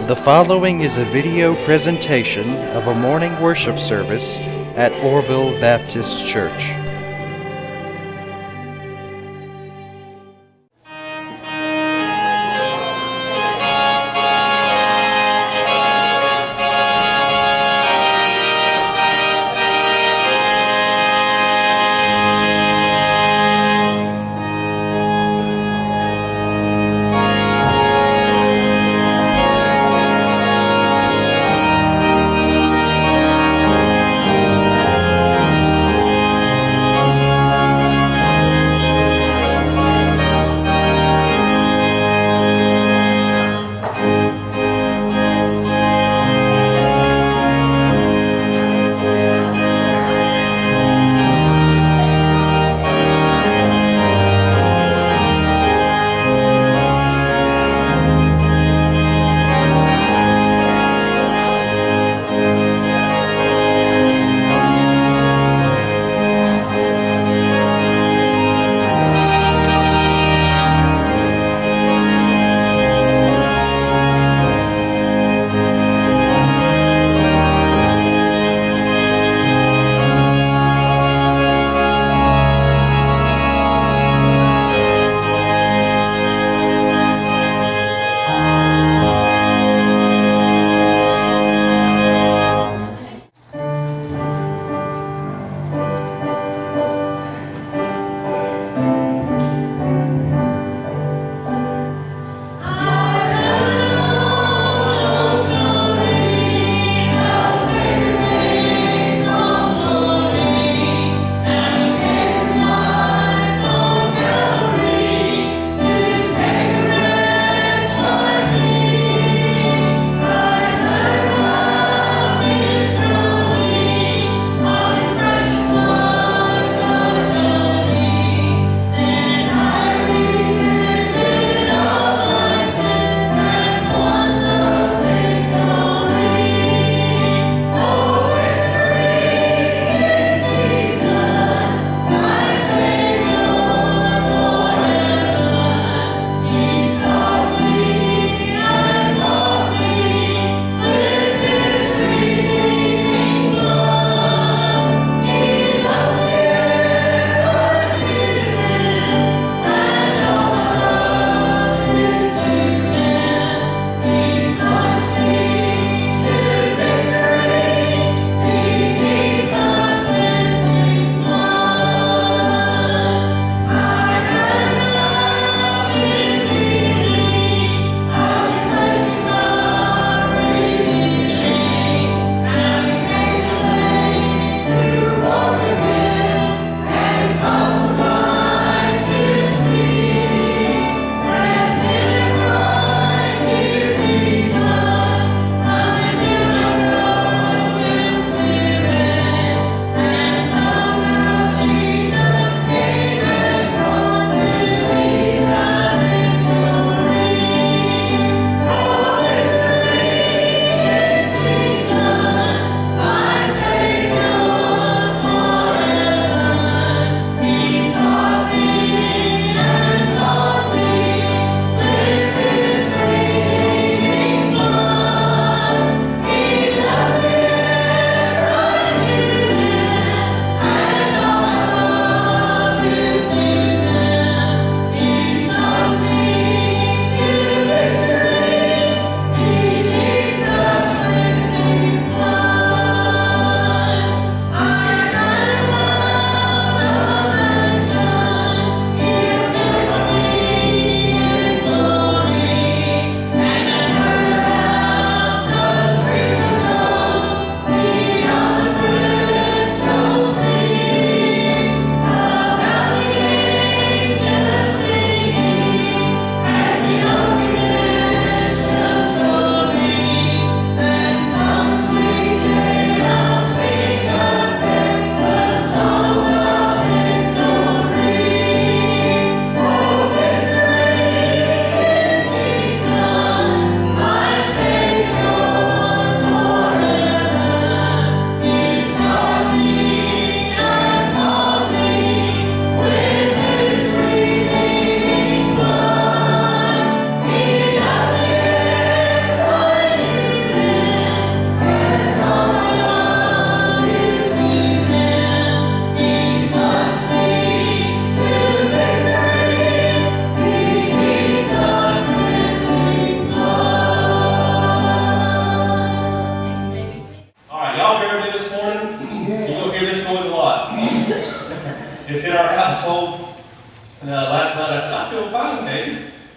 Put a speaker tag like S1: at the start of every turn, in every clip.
S1: The following is a video presentation of a morning worship service at Orrville Baptist Church.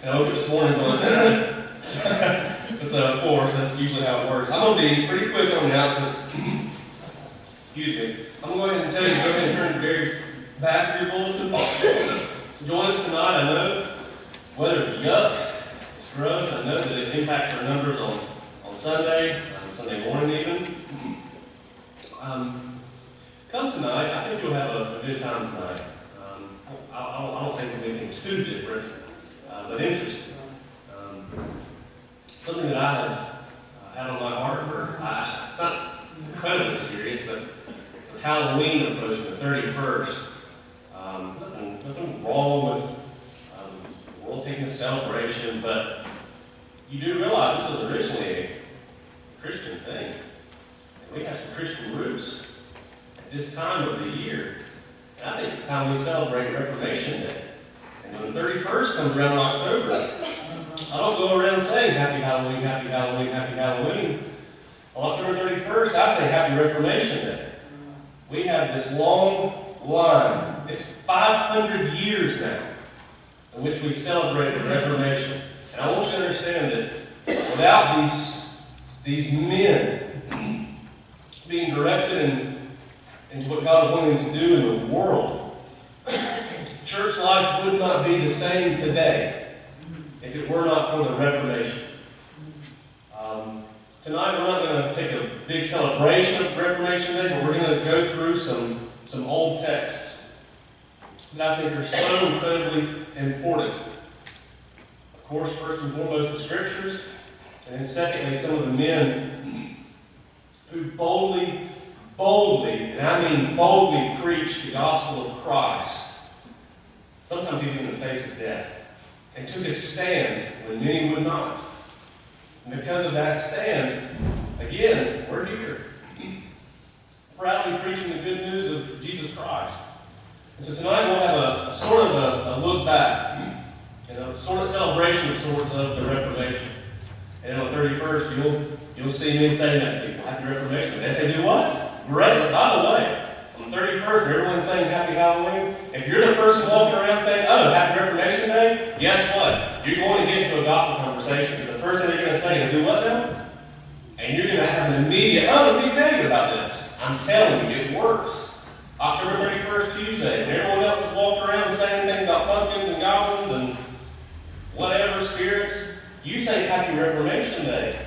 S2: And I woke up this morning going, so of course, that's usually how it works. I'm going to be pretty quick on the announcements. Excuse me. I'm going to go ahead and tell you, go ahead and turn the very back of your bulletin. Join us tonight. I know weather yuck. It's gross. I know that it impacts our numbers on Sunday, Sunday morning even. Come tonight. I think you'll have a good time tonight. I don't say it's anything too different, but interesting. Something that I have had on my heart for, not incredibly serious, but with Halloween approaching the 31st, nothing wrong with the world taking a celebration, but you do realize this was originally a Christian thing. And we have some Christian roots at this time of the year. And I think it's time we celebrate Reformation Day. And when the 31st comes around in October, I don't go around saying Happy Halloween, Happy Halloween, Happy Halloween. On October 31st, I say Happy Reformation Day. We have this long line. It's 500 years now in which we celebrate the Reformation. And I want you to understand that without these men being directed into what God wanted them to do in the world, church life would not be the same today if it were not for the Reformation. Tonight we're not going to take a big celebration of Reformation Day, but we're going to go through some old texts that I think are so incredibly important. Of course, first and foremost, the Scriptures, and then secondly, some of the men who boldly, and I mean boldly, preached the gospel of Christ, sometimes even in the face of death, and took a stand when many would not. And because of that stand, again, we're here, proudly preaching the good news of Jesus Christ. And so tonight we'll have a sort of a look back, a sort of celebration of sorts of the Reformation. And on the 31st, you'll see me saying that to people, Happy Reformation. They say, do what? Great. By the way, on the 31st, everyone's saying Happy Halloween. If you're the person walking around saying, oh, Happy Reformation Day, guess what? You're going to get into a gospel conversation. The first thing they're going to say is, do what now? And you're going to have an immediate, oh, let me tell you about this. I'm telling you, it works. October 31st, Tuesday, and everyone else is walking around saying things about pumpkins and goblins and whatever spirits, you say Happy Reformation Day.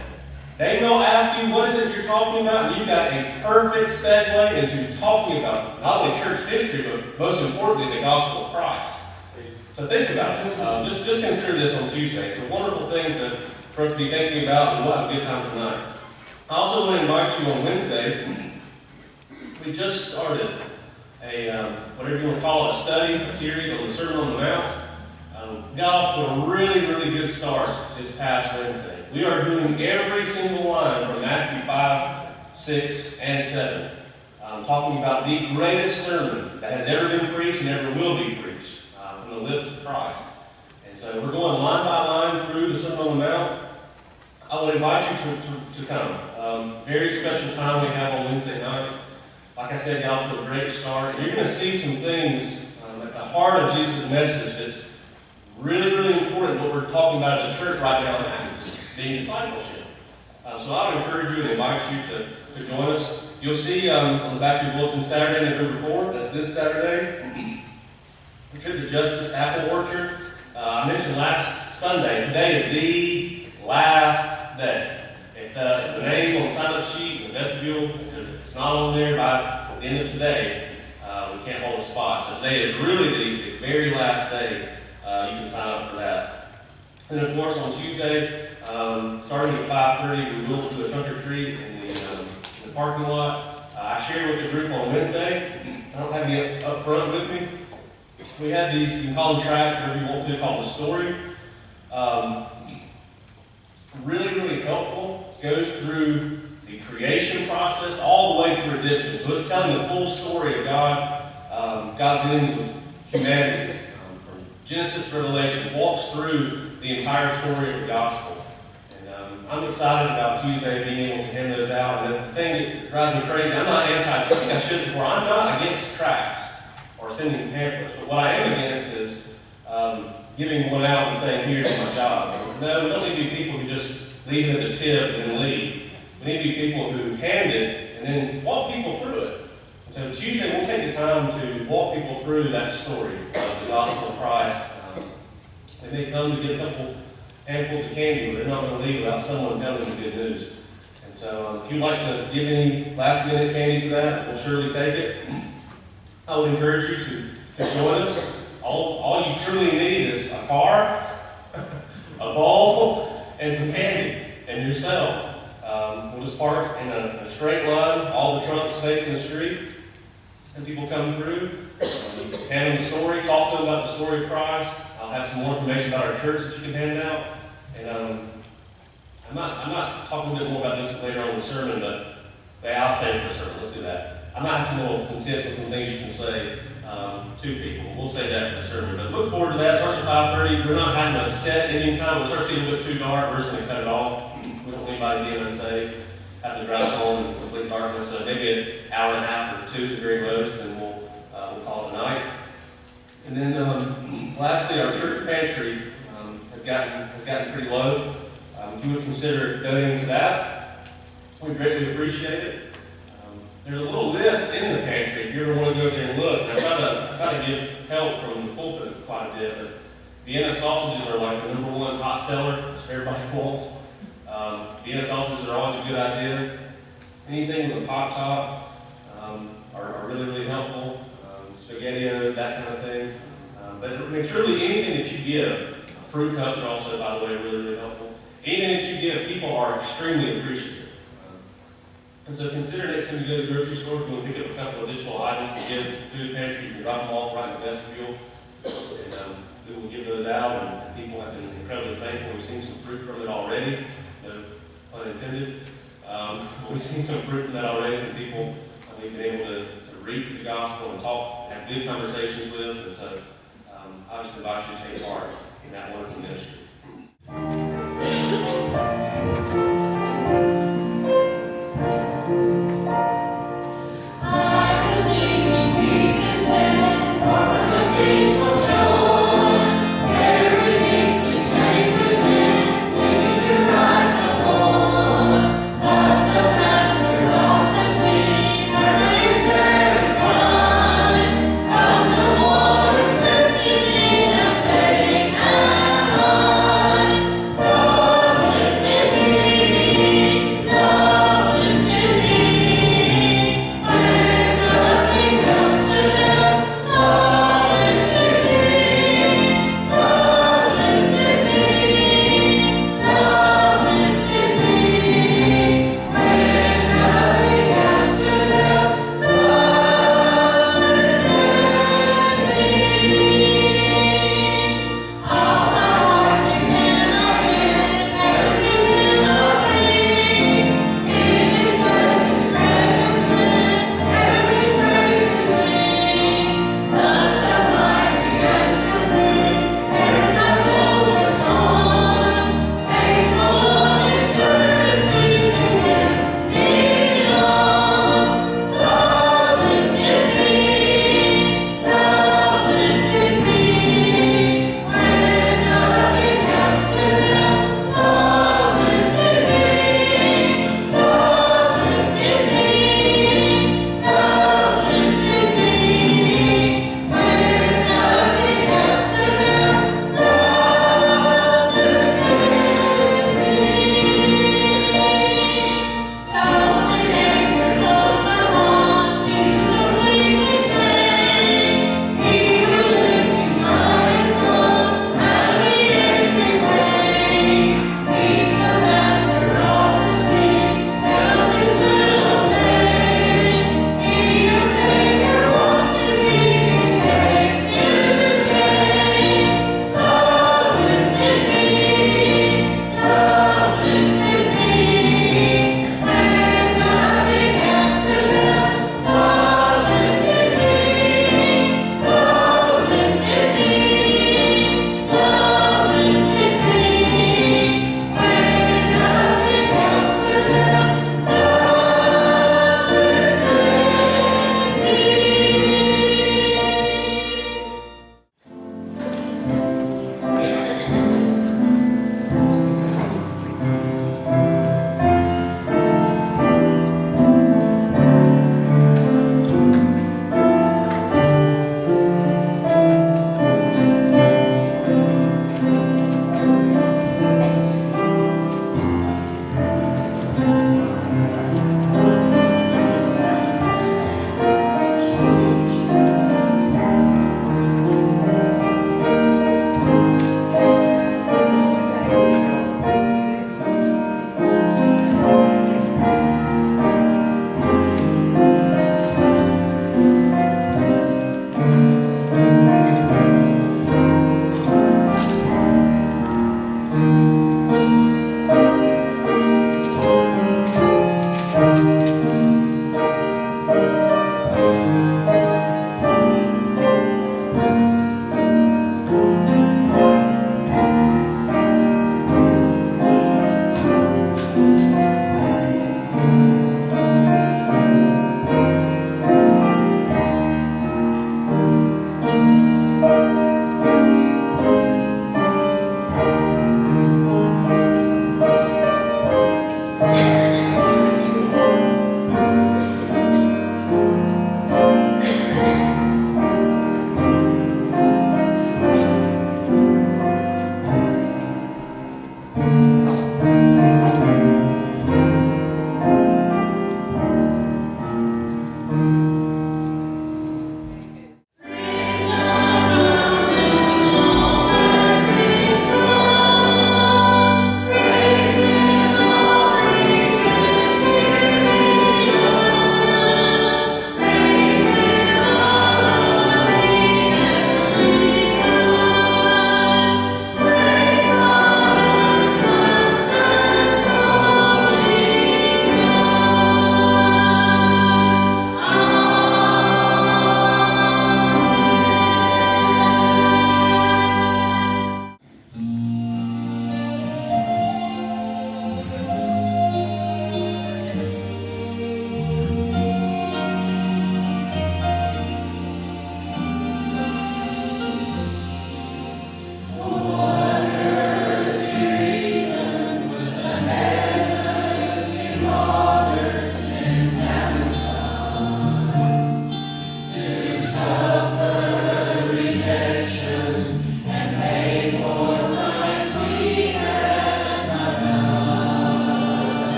S2: They will ask you, what is it you're talking about? And you've got a perfect segue into talking about not only church history, but most importantly, the gospel of Christ. So think about it. Just consider this on Tuesday. It's a wonderful thing for us to be thinking about, and we'll have a good time tonight. I also want to invite you on Wednesday. We just started whatever you want to call it, a study, a series on the Sermon on the Mount. Got off to a really, really good start this past Wednesday. We are doing every single line from Matthew 5, 6, and 7. Talking about the greatest sermon that has ever been preached and ever will be preached from the lips of Christ. And so we're going line by line through the Sermon on the Mount. I would invite you to come. Very special time we have on Wednesday nights. Like I said, got off to a great start. And you're going to see some things at the heart of Jesus' message that's really, really important, what we're talking about as a church right now in Acts, being discipleship. So I would encourage you and invite you to join us. You'll see on the back of your bulletin Saturday, November 4th, that's this Saturday, a trip to Justice Apple Orchard. I mentioned last Sunday, today is the last day. If the name on the sign-up sheet in the vestibule, if it's not on there by the end of today, we can't hold a spot. So today is really the very last day. You can sign up for that. And of course, on Tuesday, starting at 5:30, we will do a trunk or treat in the parking lot. I shared with the group on Wednesday. I don't have any up front with me. We have these, you can call them tracks, whatever you want to, called the story. Really, really helpful. Goes through the creation process all the way to redemption. So it's telling the full story of God, God's dealings with humanity. Genesis to Revelation walks through the entire story of the gospel. And I'm excited about Tuesday being able to hand those out. And the thing that drives me crazy, I'm not I think I should before, I'm not against tracts or sending pamphlets. But what I am against is giving one out and saying, here's my job. No, we don't need to be people who just leave it as a tip and then leave. We need to be people who hand it and then walk people through it. And so Tuesday, we'll take the time to walk people through that story of the gospel of Christ. They may come to get a couple handfuls of candy, but they're not going to leave without someone telling them the good news. And so if you'd like to give any last-minute candy to that, we'll surely take it. I would encourage you to join us. All you truly need is a car, a ball, and some candy, and yourself. We'll just park in a straight line, all the trunks facing the street, and people come through, hand them the story, talk to them about the story of Christ. I'll have some more information about our church that you can hand out. And I'm not talking a bit more about this later on in the sermon, but I'll say it for the sermon. Let's do that. I might have some tips and some things you can say to people. We'll say that for the sermon. But look forward to that. It starts at 5:30. We're not having a set ending time. It starts getting a bit too dark. We're just going to cut it off. We don't want anybody being unsafe, having to drive home in complete darkness. So maybe an hour and a half or two at the very most, and we'll call it a night. And then lastly, our church pantry has gotten pretty low. If you would consider donating to that, we greatly appreciate it. There's a little list in the pantry if you ever want to go there and look. And I try to give help from the pulpit quite a bit. But Vienna sausages are like the #1 hot seller that everybody wants. Vienna sausages are always a good idea. Anything with a pop top are really, really helpful. SpaghettiOs, that kind of thing. But I mean, truly anything that you give, fruit cups are also, by the way, really, really helpful. Anything that you give, people are extremely appreciative. And so consider next time you go to the grocery store, if you want to pick up a couple additional items to give to the food pantry, you can drop them off right in the vestibule. And we will give those out, and people have been incredibly thankful. We've seen some fruit from it already, no pun intended. We've seen some fruit from that already, some people we've been able to read through the gospel and talk, have good conversations with. And so I just invite you to take part in that wonderful ministry.
S3: From the waters lifted in, I'm saying,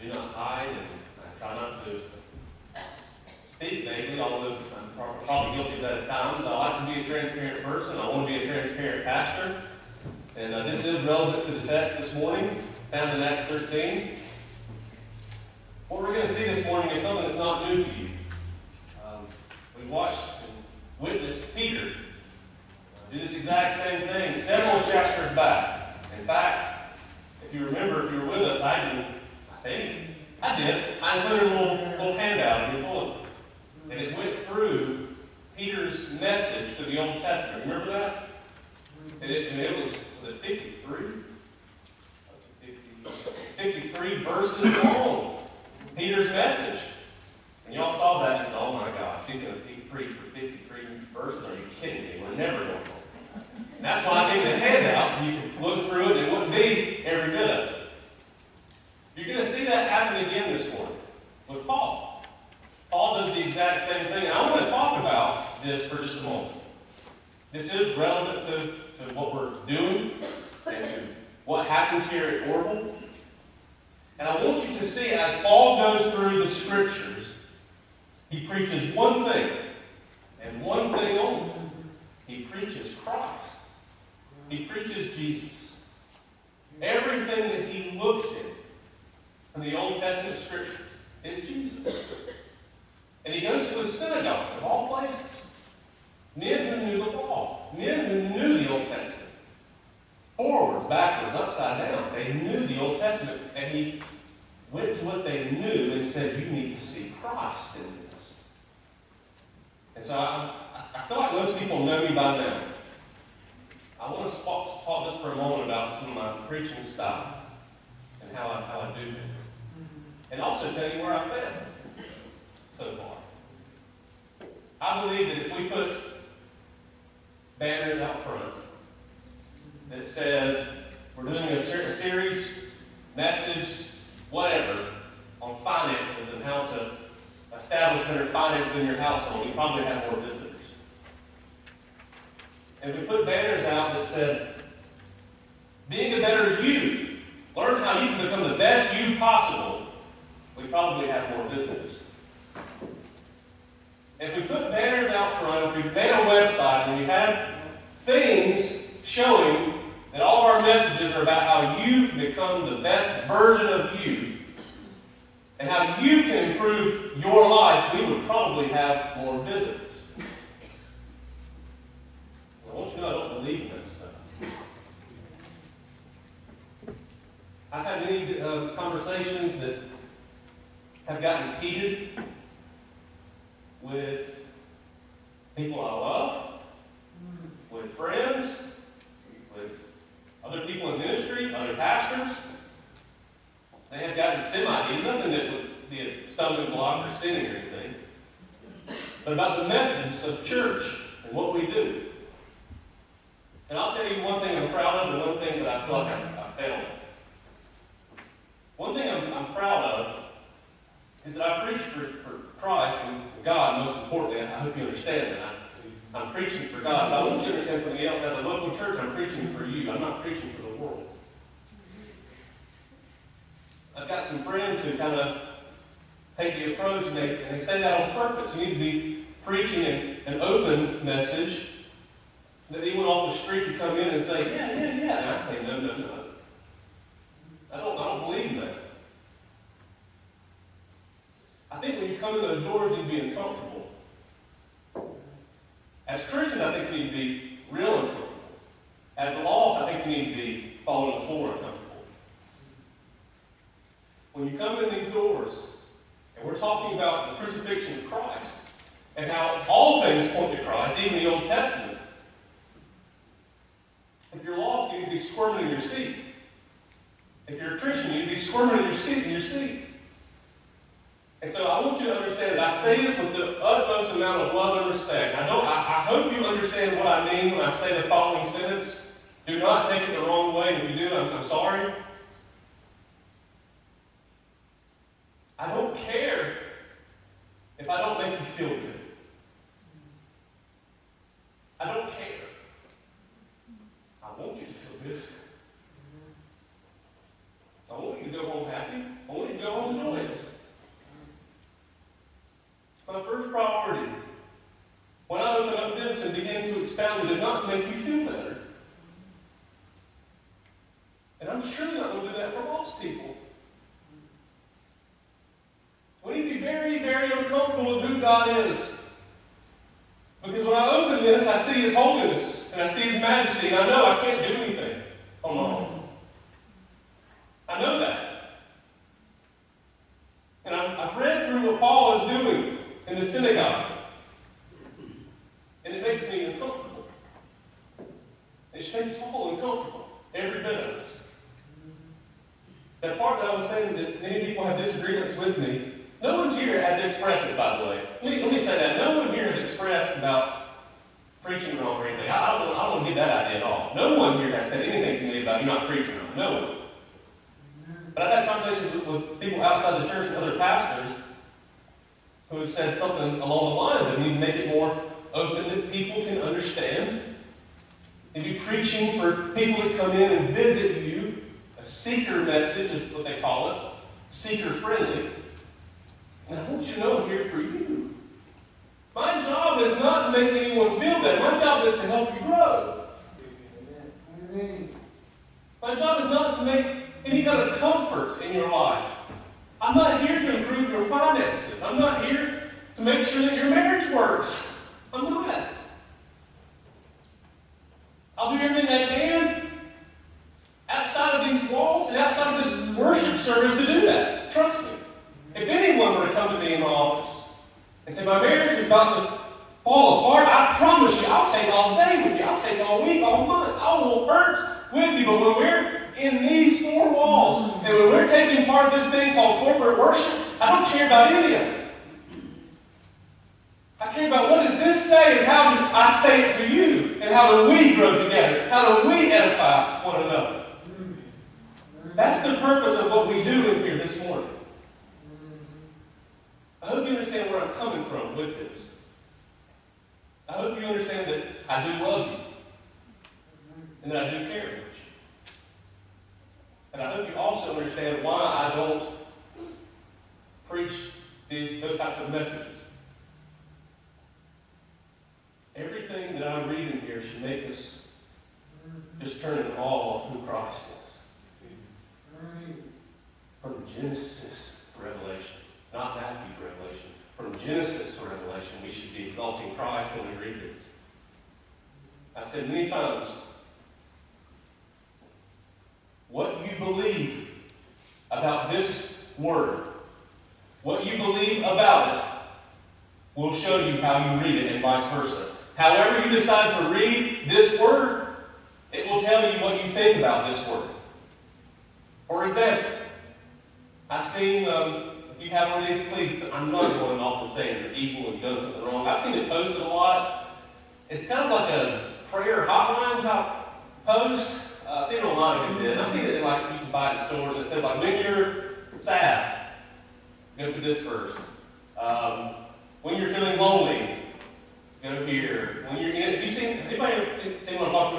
S2: do not hide, and I try not to speak vaguely, although I'm probably guilty of that at times. I like to be a transparent person. I want to be a transparent pastor. And this is relevant to the text this morning, found in Acts 13. What we're going to see this morning is something that's not new to you. We watched and witnessed Peter do this exact same thing several chapters back. In fact, if you remember, if you were with us, I included a little handout in your bulletin. And it went through Peter's message to the Old Testament. Remember that? And it was it 53? 53 verses long. Peter's message. And y'all saw that and said, oh my gosh, he's going to preach for 53 verses. Are you kidding me? We're never going to. And that's why I gave the handout so you can look through it and it wouldn't be every bit of it. You're going to see that happen again this morning with Paul. Paul does the exact same thing. And I want to talk about this for just a moment. This is relevant to what we're doing and to what happens here at Orrville. And I want you to see, as Paul goes through the Scriptures, he preaches one thing, and one thing only. He preaches Christ. He preaches Jesus. Everything that he looks in the Old Testament Scriptures is Jesus. And he goes to a synagogue, of all places. Men who knew the law. Men who knew the Old Testament. Forwards, backwards, upside down. They knew the Old Testament. And he went to what they knew and said, you need to see Christ in this. And so I feel like most people know me by now. I want to talk just for a moment about some of my preaching style and how I do things. And also tell you where I've been so far. I believe that if we put banners out front that said we're doing a certain series, message, whatever, on finances and how to establish better finances in your household, you probably have more visitors. And we put banners out that said, being a better you, learn how you can become the best you possible, we probably have more visitors. If we put banners out front, if we made a website and we had things showing that all of our messages are about how you can become the best version of you and how you can improve your life, we would probably have more visitors. I want you to know I don't believe in that stuff. I've had many conversations that have gotten heated with people I love, with friends, with other people in ministry, other pastors. They have gotten semi-heated, nothing that would be a stumbling block or sinning or anything, but about the methods of church and what we do. And I'll tell you one thing I'm proud of and one thing that I feel like I failed. One thing I'm proud of is that I preach for Christ and God, most importantly. I hope you understand that. I'm preaching for God, but I want you to understand something else. As a local church, I'm preaching for you. I'm not preaching for the world. I've got some friends who kind of take the approach, and they say that on purpose. You need to be preaching an open message that anyone off the street could come in and say, yeah. And I say, no. I don't believe in that. I think when you come in those doors, you need to be uncomfortable. As Christians, I think we need to be real uncomfortable. As the lost, I think we need to be falling on the floor uncomfortable. When you come in these doors, and we're talking about the crucifixion of Christ, and how all things point to Christ, even the Old Testament, if you're lost, you need to be squirming in your seat. If you're a Christian, you need to be squirming in your seat. And so I want you to understand that I say this with the utmost amount of love and respect. I hope you understand what I mean when I say the following sentence. Do not take it the wrong way. If you do, I'm sorry. I don't care if I don't make you feel good. I don't care. I want you to feel good. I want you to go home happy. I want you to go home joyful. of who God is. Because when I open this, I see His holiness, and I see His majesty, and I know I can't do anything on my own. I know that. And I've read through what Paul is doing in the synagogue. And it makes me uncomfortable. It makes us all uncomfortable. Every bit of us. That part that I was saying that many people have disagreements with me, no one's here has expressed this, by the way. Let me say that. No one here has expressed about preaching wrong or anything. I don't get that idea at all. No one here has said anything to me about you not preaching wrong. No one. But I've had conversations with people outside the church and other pastors who have said something along the lines of you need to make it more open that people can understand. And be preaching for people that come in and visit you. A seeker message is what they call it. Seeker friendly. And I want you to know I'm here for you. My job is not to make anyone feel better. My job is to help you grow. My job is not to make any kind of comfort in your life. I'm not here to improve your finances. I'm not here to make sure that your marriage works. I'm not. I'll do everything I can outside of these walls and outside of this worship service to do that. Trust me. If anyone were to come to me in my office and say, my marriage is about to fall apart, I promise you, I'll take all day with you. I'll take all week, all month. I will hurt with you. But when we're in these four walls, and when we're taking part of this thing called corporate worship, I don't care about any of it. I care about what does this say and how do I say it to you, and how do we grow together? How do we edify one another? That's the purpose of what we do in here this morning. I hope you understand where I'm coming from with this. I hope you understand that I do love you, and that I do care about you. And I hope you also understand why I don't preach those types of messages. Everything that I read in here should make us just turn in awe of who Christ is. From Genesis to Revelation, not Matthew to Revelation. From Genesis to Revelation, we should be exalting Christ when we read this. I've said many times, what you believe about this word, what you believe about it, will show you how you read it and vice versa. However you decide to read this word, it will tell you what you think about this word. For example, I've seen, if you have one of these, please, I'm not going off and saying you're evil and done something wrong. I've seen it posted a lot. It's kind of like a prayer hotline type post. I've seen it online a bit. I've seen it like you can buy it in stores. It says like, when you're sad, go to this verse. When you're feeling lonely, go here. When you're, have you seen? Has anybody ever seen what I'm talking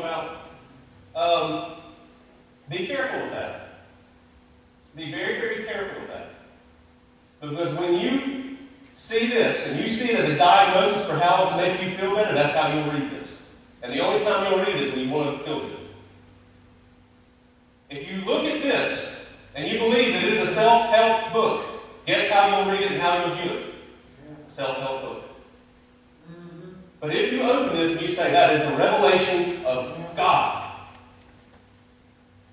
S2: about? Be careful with that. Be very, very careful with that. Because when you see this and you see it as a diagnosis for how to make you feel better, that's how you'll read this. And the only time you'll read it is when you want to feel good. If you look at this and you believe that it is a self-help book, guess how you'll read it and how you'll view it? A self-help book. But if you open this and you say that is the revelation of God,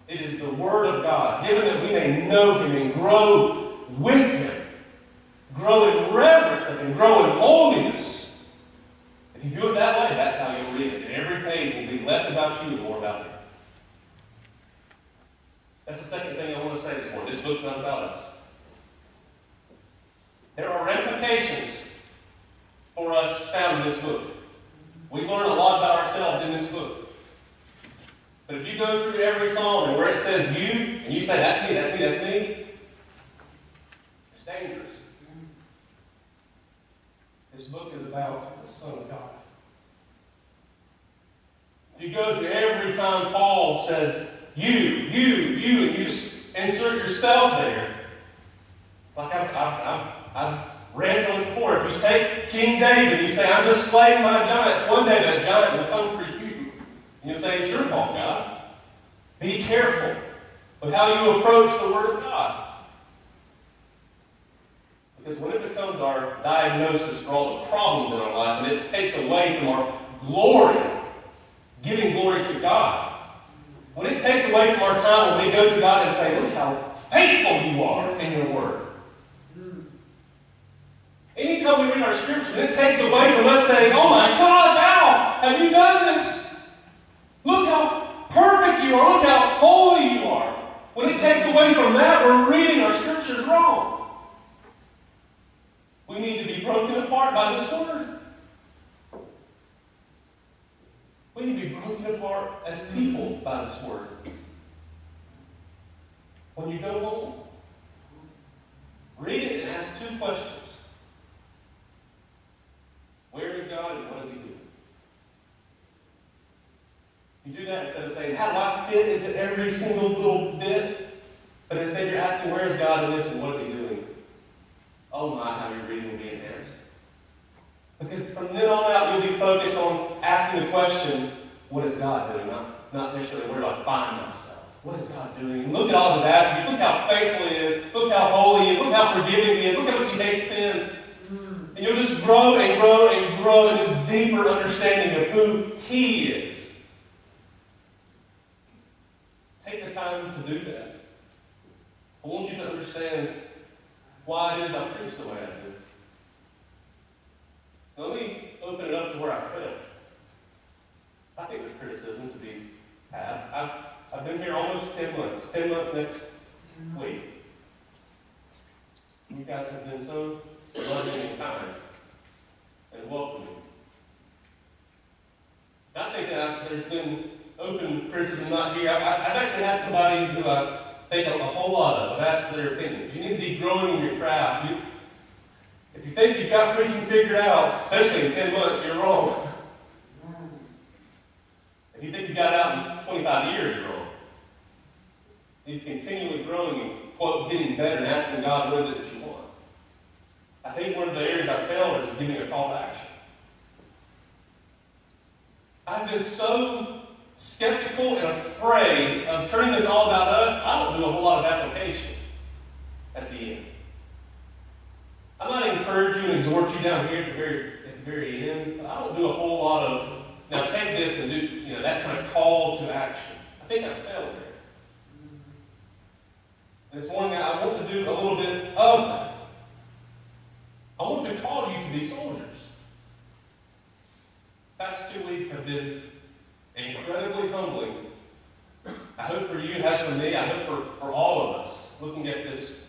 S2: it is the Word of God, given that we may know Him and grow with Him, grow in reverence and grow in holiness. If you do it that way, that's how you'll read it. And every page will be less about you and more about Him. That's the second thing I want to say this morning. This book's not about us. There are ramifications for us found in this book. We learn a lot about ourselves in this book. But if you go through every psalm and where it says you, and you say, that's me, that's me, that's me, it's dangerous. This book is about the Son of God. If you go through every time Paul says, you, and you just insert yourself there. Like I've read on this before. If you take King David and you say, I'm just slaying my giants, one day that giant will come for you. And you'll say, it's your fault, God. Be careful with how you approach the Word of God. Because when it becomes our diagnosis for all the problems in our life, and it takes away from our glory, giving glory to God, when it takes away from our time when we go to God and say, look how faithful you are in your word. Anytime we read our scriptures, it takes away from us saying, oh my God, how have you done this? Look how perfect you are. Look how holy you are. When it takes away from that, we're reading our scriptures wrong. We need to be broken apart by this word. We need to be broken apart as people by this word. When you go home, read it and ask two questions. Where is God and what does He do? You do that instead of saying, how do I fit into every single little bit? But instead you're asking, where is God in this and what is He doing? Oh my, how your reading will be enhanced. Because from then on out, you'll be focused on asking the question, what is God doing? Not necessarily where do I find myself. What is God doing? And look at all of His attributes. Look how faithful He is. Look how holy He is. Look how forgiving He is. Look how much He hates sin. And you'll just grow and grow and grow in this deeper understanding of who He is. Take the time to do that. I want you to understand why it is I preach the way I do. Now, let me open it up to where I failed. I think there's criticism to be had. I've been here almost 10 months. 10 months next week. You guys have been so loving and kind and welcoming. I think that there's been open criticism not here. I've actually had somebody who I think a whole lot of. I've asked for their opinions. You need to be growing in your craft. If you think you've got preaching figured out, especially in 10 months, you're wrong. If you think you've got it out in 25 years, you're wrong. You're continually growing and, quote, getting better and asking God, what is it that you want? I think one of the areas I failed is giving a call to action. I've been so skeptical and afraid of turning this all about us, I don't do a whole lot of application at the end. I might encourage you and exhort you down here at the very end, but I don't do a whole lot of, now take this and do, that kind of call to action. I think I failed there. And this morning I want to do a little bit of that. I want to call you to be soldiers. The past 2 weeks have been incredibly humbling. I hope for you, as for me, I hope for all of us, looking at this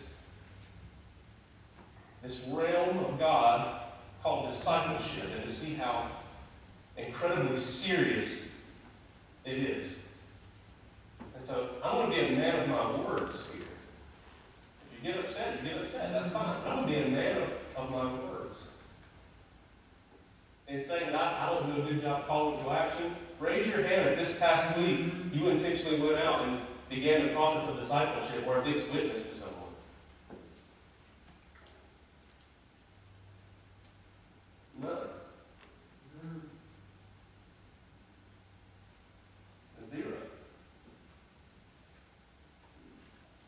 S2: realm of God called discipleship, and to see how incredibly serious it is. And so I'm going to be a man of my words here. If you get upset, you get upset. That's fine. I'm going to be a man of my words. And saying that I don't do a good job calling to action, raise your hand if this past week you intentionally went out and began the process of discipleship, or at least witnessed to someone. None. Zero.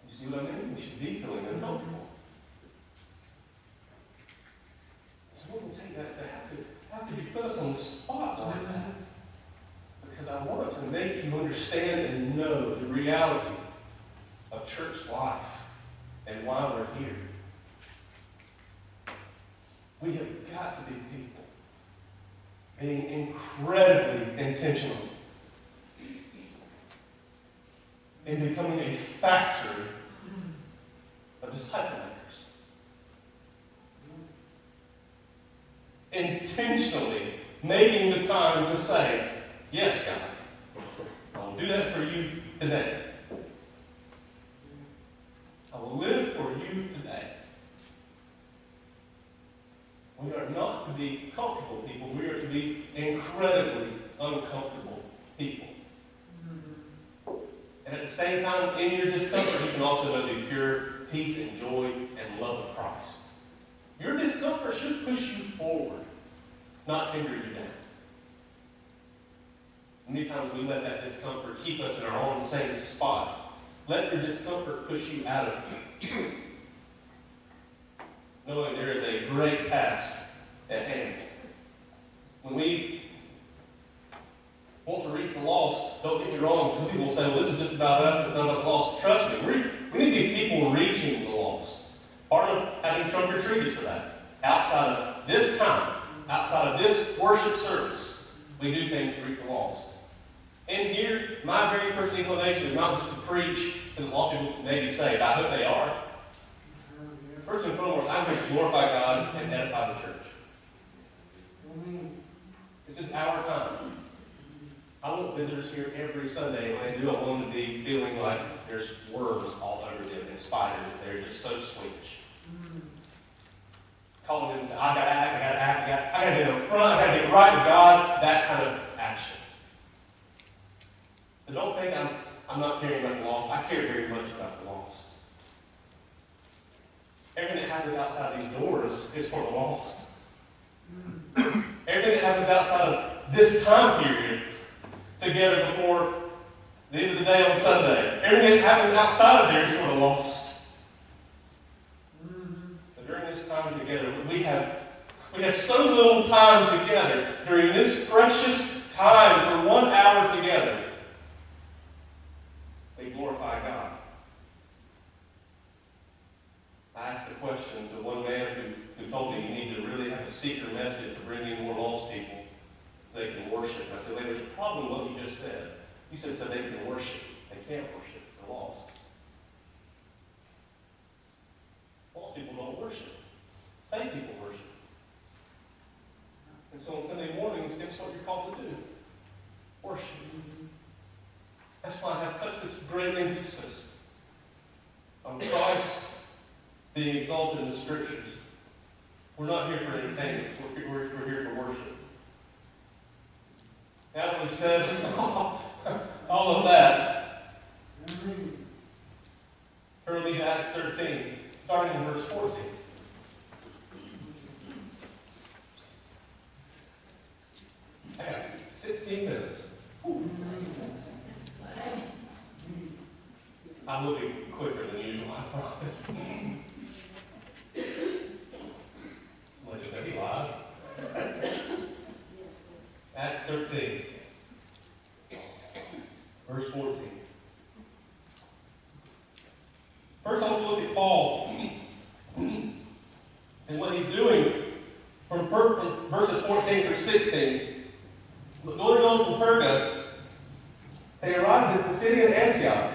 S2: You see what I mean? We should be feeling uncomfortable. Someone will take that and say, how could you put us on the spot like that? Because I want to make you understand and know the reality of church life and why we're here. We have got to be people being incredibly intentional in becoming a factory of disciple makers. Intentionally making the time to say, yes, God, I will do that for you today. I will live for you today. We are not to be comfortable people. We are to be incredibly uncomfortable people. And at the same time, in your discomfort, you can also know the pure peace and joy and love of Christ. Your discomfort should push you forward, not hinder you down. Many times we let that discomfort keep us in our own same spot. Let your discomfort push you out of it. knowing there is a great task at hand. When we want to reach the lost, don't get me wrong, because people will say, well, this is just about us, it's not about the lost. Trust me, we need to be people reaching the lost. Part of having trunk or treat is for that. Outside of this time, outside of this worship service, we do things to reach the lost. And here, my very first inclination is not just to preach to the lost people may be saved. I hope they are. First and foremost, I'm going to glorify God and edify the church. This is our time. I want visitors here every Sunday, and I do not want them to be feeling like there's worms all over them and spiders. They're just so squeamish. Calling them to, I gotta act, I gotta be in front, I gotta get right with God, that kind of action. So don't think I'm not caring about the lost. I care very much about the lost. Everything that happens outside these doors is for the lost. Everything that happens outside of this time period together before the end of the day on Sunday, everything that happens outside of there is for the lost. But during this time together, we have so little time together during this precious time for 1 hour together. We glorify God. I asked a question to one man who told me you need to really have a secret message to bring in more lost people so they can worship. And I said, wait, there's a problem with what you just said. You said so they can worship. They can't worship. They're lost. Lost people don't worship. Saved people worship. And so on Sunday mornings, guess what you're called to do? Worship. That's why I have such this great emphasis on Christ being exalted in the Scriptures. We're not here for entertainment. We're here for worship. Now that we've said all of that, turn me to Acts 13, starting in verse 14. I got 16 minutes. I'm looking quicker than usual, I promise. Somebody just said he lied. Acts 13, verse 14. First, I want you to look at Paul and what he's doing from verses 14 through 16. But going on from Perga, they arrived at the city of Antioch.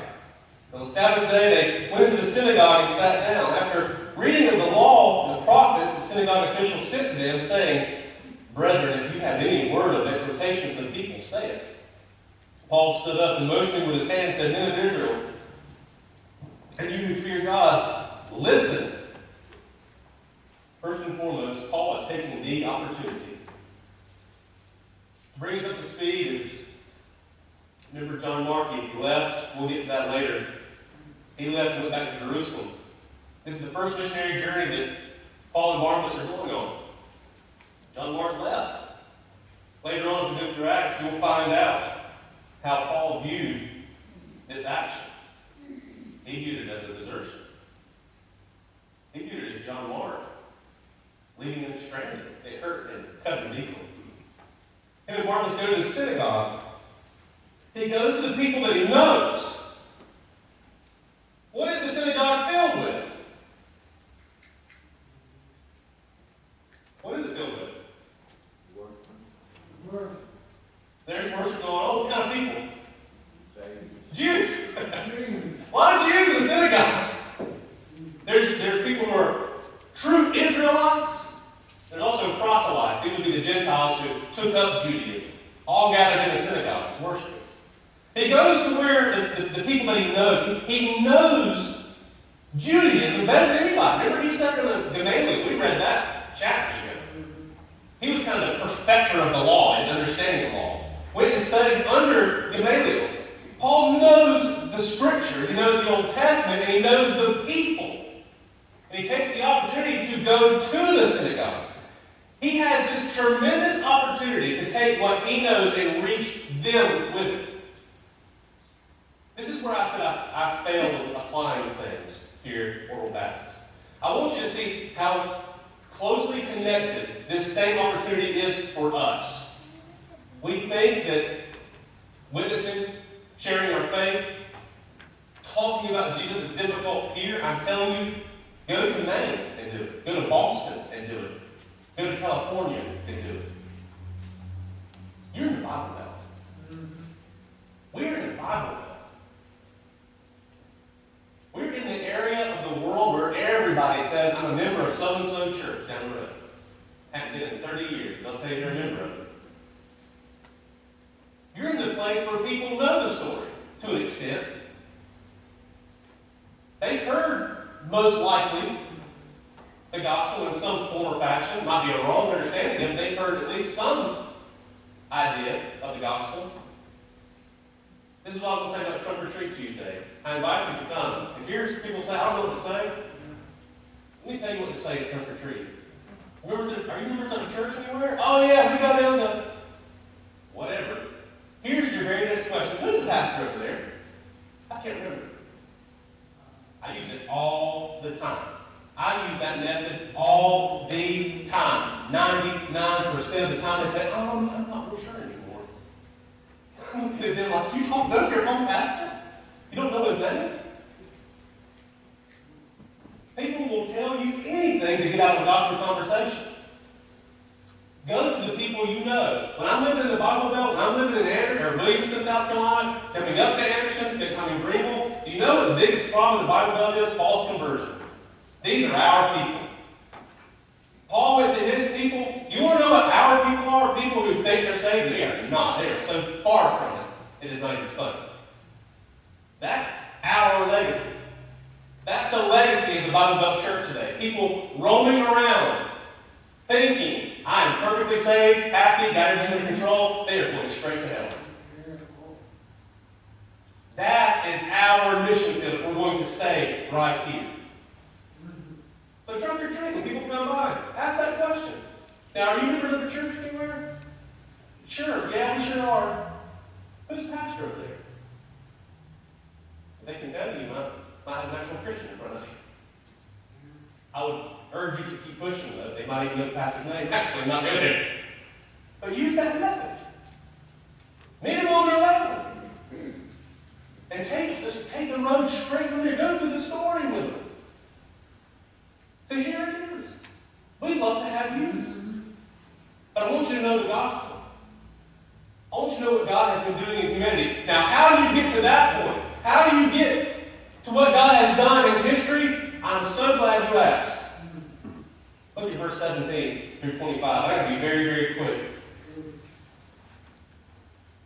S2: On the Sabbath day, they went into the synagogue and sat down. After reading of the law and the prophets, the synagogue officials sent to them, saying, Brethren, if you have any word of exhortation for the people, say it. Paul stood up and motioning with his hand said, Men of Israel, and you who fear God, listen. First and foremost, Paul is taking the opportunity to bring us up to speed. Is remember John Markey left. We'll get to that later. He left and went back to Jerusalem. This is the first missionary journey that Paul and Barnabas are going on. John Mark left. Later on, if we go through Acts, you'll find out how Paul viewed this action. He viewed it as a desertion. He viewed it as John Mark leaving them stranded. It hurt and cut him deeply. Him and Barnabas go to the synagogue. He goes to the people that he knows. What is the synagogue filled with? What is it filled with? Worship. There's worship going on. What kind of people? Jews. A lot of Jews in the synagogue. There's people who are true Israelites. There's also proselytes. These would be the Gentiles who took up Judaism. All gathered in the synagogues, worshiping. He goes to where the people that he knows. He knows Judaism better than anybody. Remember, he stuck in the Gamaliel. We read that chapters ago. He was kind of the perfecter of the law and understanding the law. Went and studied under Gamaliel. Paul knows the Scriptures. He knows the Old Testament, and he knows the people. And he takes the opportunity to go to the synagogues. He has this tremendous opportunity to take what he knows and reach them with it. This is where I said I failed at applying things here at Orrville Baptist. I want you to see how closely connected this same opportunity is for us. We think that witnessing, sharing our faith, talking about Jesus is difficult here. I'm telling you, go to Maine and do it. Go to Boston and do it. Go to California and do it. You're in the Bible Belt. We're in the Bible Belt. We're in the area of the world where everybody says, I'm a member of so-and-so church down the road. Haven't been in 30 years. They'll tell you they're a member of it. You're in the place where people know the story to an extent. They've heard, most likely, the gospel in some form or fashion. It might be a wrong understanding of it. They've heard at least some idea of the gospel. This is what I was going to say about Trunk or Treat Tuesday. I invite you to come. If here's people say, I don't know what to say, let me tell you what to say at Trunk or Treat. Are you members of a church anywhere? Oh yeah, we go down to whatever. Here's your very next question. Who's the pastor over there? I can't remember. I use it all the time. I use that method all the time. 99% of the time they say, oh, I'm not real sure anymore. Could have been like, you don't know your home pastor? You don't know his name? People will tell you anything to get out of a gospel conversation. Go to the people you know. When I'm living in the Bible Belt, when I'm living in Anderson or Williamston, South Carolina, coming up to Anderson, spending time in Greenville, do you know what the biggest problem in the Bible Belt is? False conversion. These are our people. Paul went to his people. You want to know what our people are? People who think they're saved. They are not. They are so far from it. It is not even funny. That's our legacy. That's the legacy of the Bible Belt Church today. People roaming around, thinking, I am perfectly saved, happy, got everything under control. They are going straight to hell. That is our mission field if we're going to stay right here. So trunk or treat when people come by, ask that question. Now, are you members of the church anywhere? Sure, yeah, we sure are. Who's the pastor over there? They can tell you might have an actual Christian in front of you. I would urge you to keep pushing, though. They might even know the pastor's name. Actually, not know it. But use that method. Meet them on their level. And take the road straight from there. Go through the story with them. So here it is. We'd love to have you. But I want you to know the gospel. I want you to know what God has been doing in humanity. Now, how do you get to that point? How do you get to what God has done in history? I'm so glad you asked. Look at verse 17 through 25. I got to be very, very quick.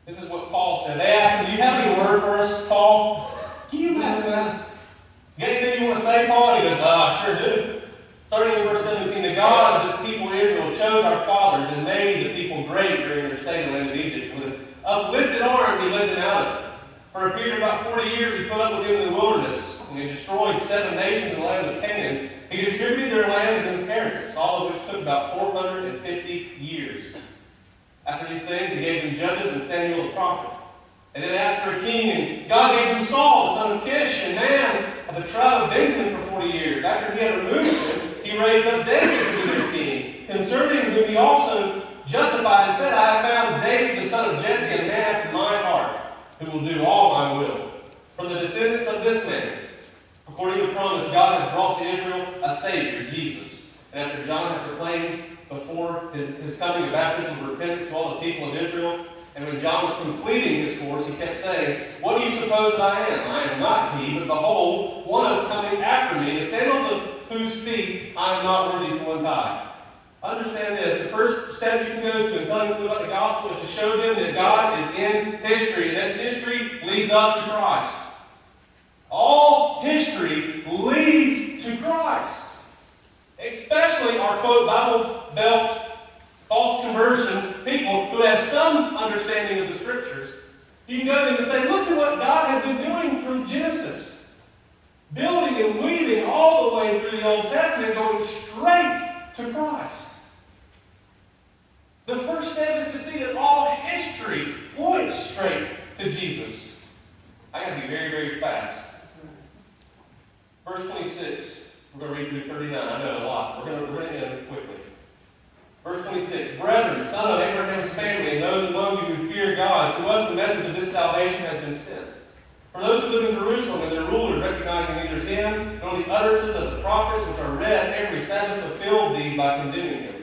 S2: This is what Paul said. They asked him, do you have any word for us, Paul? Can you imagine that? You got anything you want to say, Paul? And he goes, I sure do. Starting in verse 17, the God of this people Israel chose our fathers and made the people great during their stay in the land of Egypt. With an uplifted arm, he led them out of it. For a period of about 40 years, he put up with them in the wilderness, and he destroyed 7 nations in the land of Canaan. He distributed their land as an inheritance, all of which took about 450 years. After these things, he gave them judges and Samuel the prophet. And then asked for a king, and God gave them Saul, the son of Kish, a man of the tribe of Benjamin for 40 years. After he had removed him, he raised up David to be their king, concerning whom he also justified and said, I have found David the son of Jesse, a man after my heart, who will do all my will. From the descendants of this man, according to promise, God has brought to Israel a Savior, Jesus. And after John had proclaimed before his coming the baptism of repentance to all the people of Israel, and when John was completing his course, he kept saying, what do you suppose that I am? I am not he, but behold, one is coming after me, the sandals of whose feet I am not worthy to untie. Understand this. The first step you can go to in telling someone about the gospel is to show them that God is in history. And this history leads up to Christ. All history leads to Christ. Especially our, quote, Bible Belt, false conversion people who have some understanding of the Scriptures. You can go to them and say, look at what God has been doing from Genesis. Building and weaving all the way through the Old Testament, going straight to Christ. The first step is to see that all history points straight to Jesus. I got to be very, very fast. Verse 26. We're going to read through son of Abraham's family, and those among you who fear God, to us the message of this salvation has been sent. For those who live in Jerusalem and their rulers, recognizing neither him nor the utterances of the prophets which are read every Sabbath, fulfilled these by condemning him.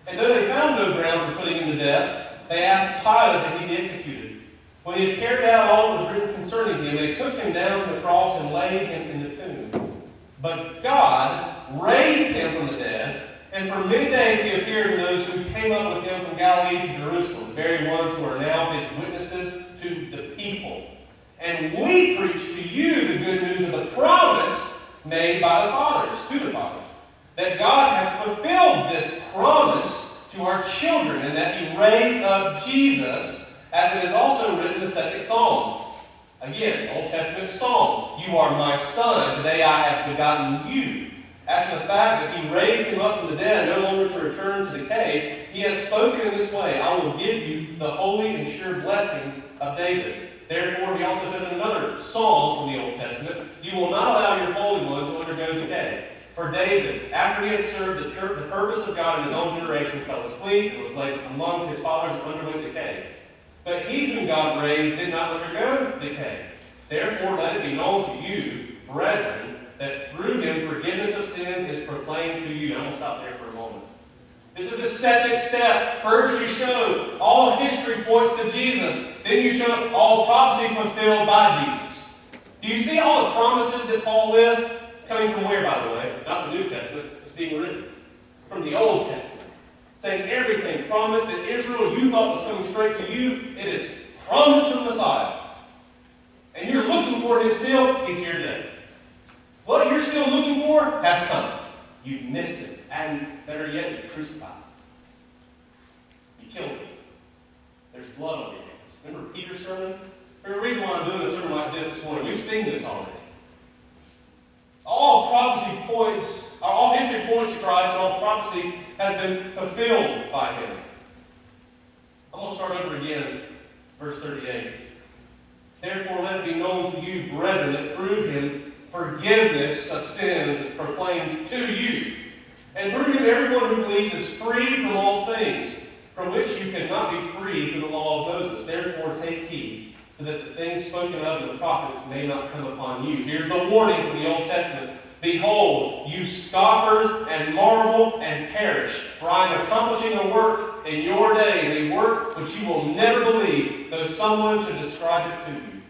S2: And though they found no ground for putting him to death, they asked Pilate that he be executed. When he had carried out all that was written concerning him, they took him down from the cross and laid him in the tomb. But God raised him from the dead, and for many days he appeared to those who came up with him from Galilee to Jerusalem, the very ones who are now his witnesses to the people. And we preach to you the good news of the promise made by the fathers, to the fathers, that God has fulfilled this promise to our children, and that he raised up Jesus, as it is also written in the second Psalm. Again, Old Testament Psalm. You are my son, today I have begotten you. After the fact that he raised him up from the dead, no longer to return to decay, he has spoken in this way, I will give you the holy and sure blessings of David. Therefore, he also says in another psalm from the Old Testament, you will not allow your Holy One to undergo decay. For David, after he had served the purpose of God in his own generation, fell asleep and was laid among his fathers and underwent decay. But he whom God raised did not undergo decay. Therefore, let it be known to you, brethren, that through him forgiveness of sins is proclaimed to you. I'm going to stop there for a moment. This is the second step. First, you show all history points to Jesus. Then you show all prophecy fulfilled by Jesus. Do you see all the promises that Paul lists? Coming from where, by the way? Not the New Testament. It's being written from the Old Testament. Saying everything promised that Israel you thought was coming straight to you, it is promised from the Messiah. And you're looking for him still, he's here today. What you're still looking for has come. You missed it. And better yet, you crucified him. You killed him. There's blood on your hands. Remember Peter's sermon? There's a reason why I'm doing a sermon like this morning. We've seen this already. All prophecy points, all history points to Christ, and all prophecy has been fulfilled by him. I'm going to start over again, verse 38. Therefore, let it be known to you, brethren, that through him forgiveness of sins is proclaimed to you. And through him everyone who believes is free from all things, from which you cannot be free through the law of Moses. Therefore, take heed, so that the things spoken of in the prophets may not come upon you. Here's the warning from the Old Testament. Behold, you scoffers, and marvel and perish, for I am accomplishing a work in your days, a work which you will never believe, though someone should describe it to you.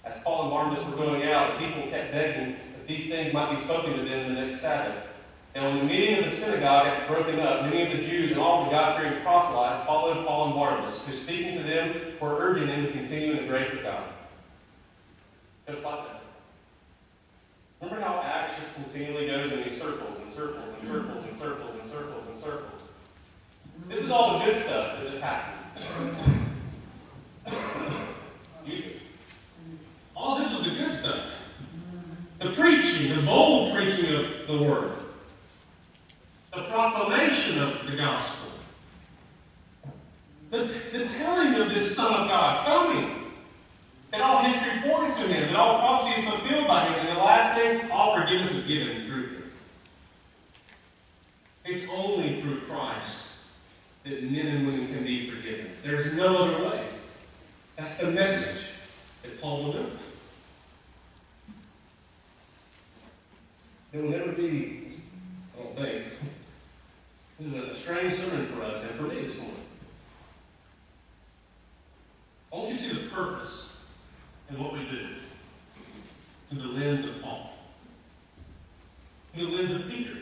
S2: As Paul and Barnabas were going out, the people kept begging that these things might be spoken to them the next Sabbath. And when the meeting of the synagogue had broken up, many of the Jews and all the God-fearing proselytes followed Paul and Barnabas, who speaking to them were urging them to continue in the grace of God. Just like that. Remember how Acts just continually goes in these circles and circles and circles and circles and circles and circles? This is all the good stuff that just happened. All this was the good stuff. The preaching, the bold preaching of the word. The proclamation of the gospel. The telling of this Son of God coming. And all history points to him. That all prophecy is fulfilled by him. And the last thing, all forgiveness is given through him. It's only through Christ that men and women can be forgiven. There's no other way. That's the message that Paul will do. There will never be, I don't think, this is a strange sermon for us and for me this morning. I want you to see the purpose in what we do through the lens of Paul. Through the lens of Peter.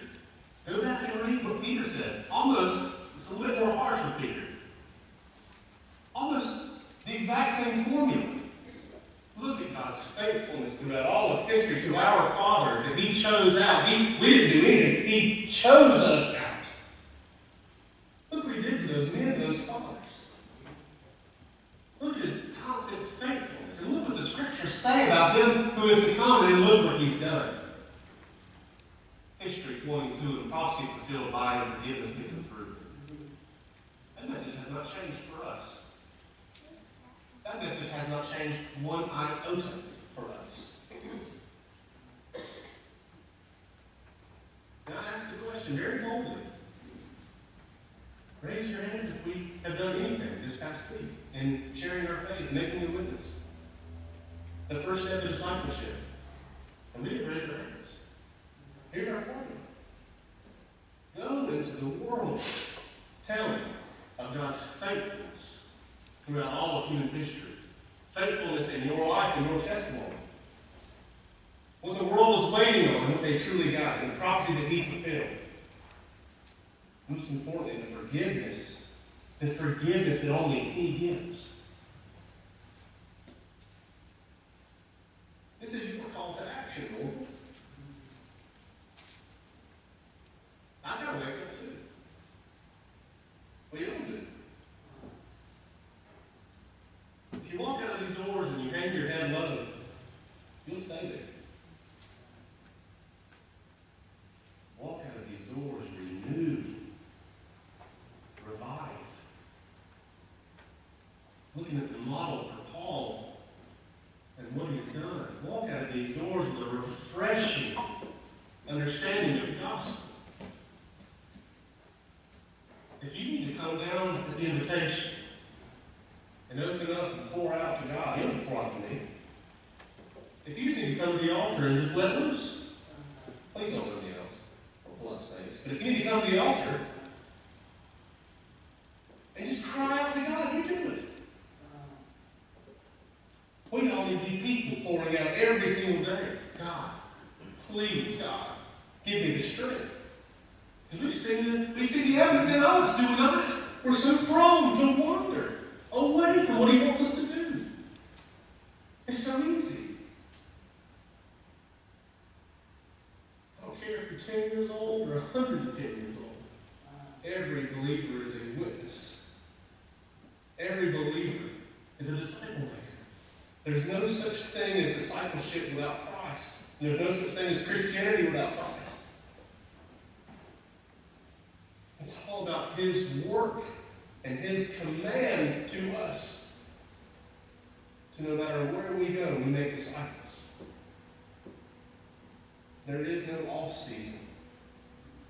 S2: Go back and read what Peter said. Almost, it's a little bit more harsh with Peter. Almost the exact same formula. Look at God's faithfulness throughout all of history to our Father that he chose out. We didn't do anything. He chose us out. Look what he did to those men, those fathers. Look at his constant faithfulness. And look what the scriptures say about him who is to come, and look what he's done. History pointing to and prophecy fulfilled by and forgiveness given through. That message has not changed for us. That message has not changed one iota for us. Now I ask the question very boldly. Raise your hands if we have done anything this past week in sharing our faith, making a witness. The first step of discipleship. And we didn't raise our hands. Here's our formula. Go into the world telling of God's faithfulness throughout all of human history. Faithfulness in your life and your testimony. What the world was waiting on and what they truly got, and the prophecy that He fulfilled. Most importantly, the forgiveness that only He gives. This is your call to action, Orrville. I've got to wake up too. Well, you don't do. If you walk out of these doors and you hang your head low, you'll stay there. Walk out of these doors renewed, revived. Looking at the model for Paul and what he's done. Walk out of these doors with a refreshing understanding of the gospel. If you need to come down at the invitation and open up and pour out to God, you don't have to pour out to me. If you just need to come to the altar and just let loose, please don't let me out or pull up stakes. But if you need to come to the altar and just cry out to God, you do it. We all need to be people pouring out every single day. God, please, God, give me the strength. Because we've seen the evidence in us, do we not? We're so prone to wander away from what He wants us to do. It's so easy. I don't care if you're 10 years old or 110 years old. Every believer is a witness. Every believer is a disciple maker. There's no such thing as discipleship without Christ. There's no such thing as Christianity without Christ. It's all about His work and His command to us. So no matter where we go, we make disciples. There is no off-season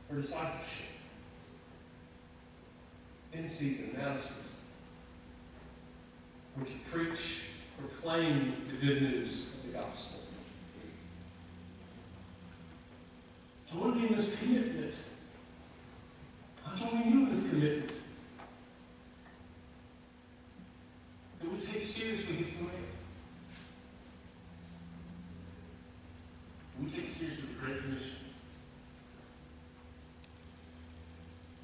S2: for discipleship. In season, out of season. We're to preach, proclaim the good news of the gospel. Join me in this commitment. I'm joining you in this commitment. That we take seriously His command. We take seriously the Great Commission.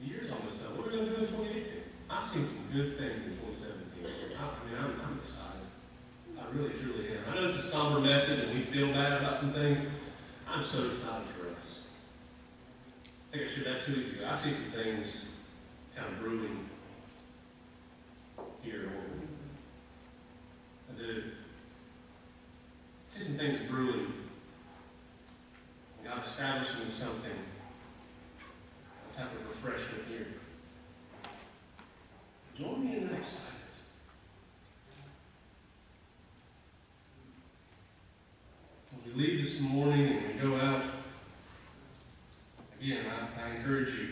S2: The year's almost up. What are we going to do in 2018? I've seen some good things in 2017. I'm excited. I really, truly am. I know it's a somber message and we feel bad about some things. I'm so excited for us. I think I shared that 2 weeks ago. I see some things kind of brewing here. I do. I see some things brewing. God establishing something, a type of refreshment here. Join me in that excitement. When we leave this morning and we go out, again, I encourage you,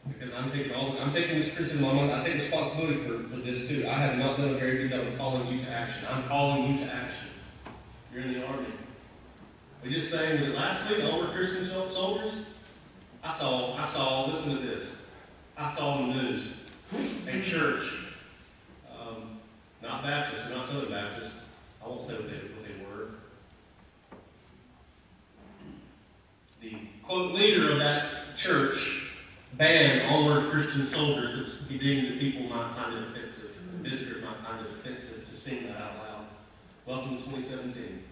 S2: because I'm taking this criticism on my, I take responsibility for this too. I have not done a very good job of calling you to action. I'm calling you to action. You're in the army. We just sang, was it last week, Over Christian Soldiers? I saw, listen to this. I saw on the news a church, not Baptist, not Southern Baptist. I won't say what they were. The quote leader of that church banned all word Christian soldiers because he deemed that people might find it offensive, and visitors might find it offensive to sing that out loud. Welcome to 2017.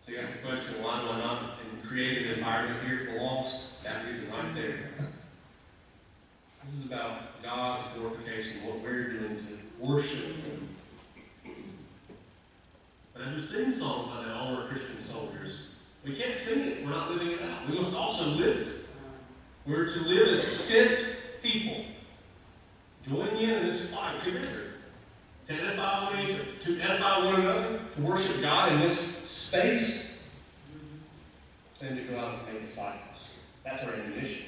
S2: So you ask the question, why do I not create an environment here for the lost? That reason right there. This is about God's glorification, what we're doing to worship Him. But as we sing songs by the All Our Christian Soldiers, we can't sing it, we're not living it out. We must also live it. We're to live as sent people, joining in this fight together, to edify one another, to worship God in this space, and to go out and make disciples. That's our ammunition.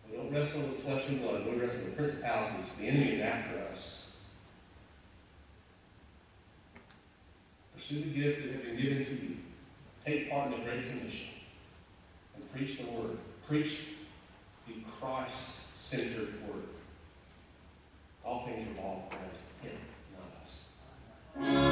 S2: We don't wrestle with flesh and blood. We wrestle with principalities. The enemy is after us. Pursue the gifts that have been given to you. Take part in the Great Commission. And preach the Word. Preach the Christ-centered Word. All things revolve around Him, not us.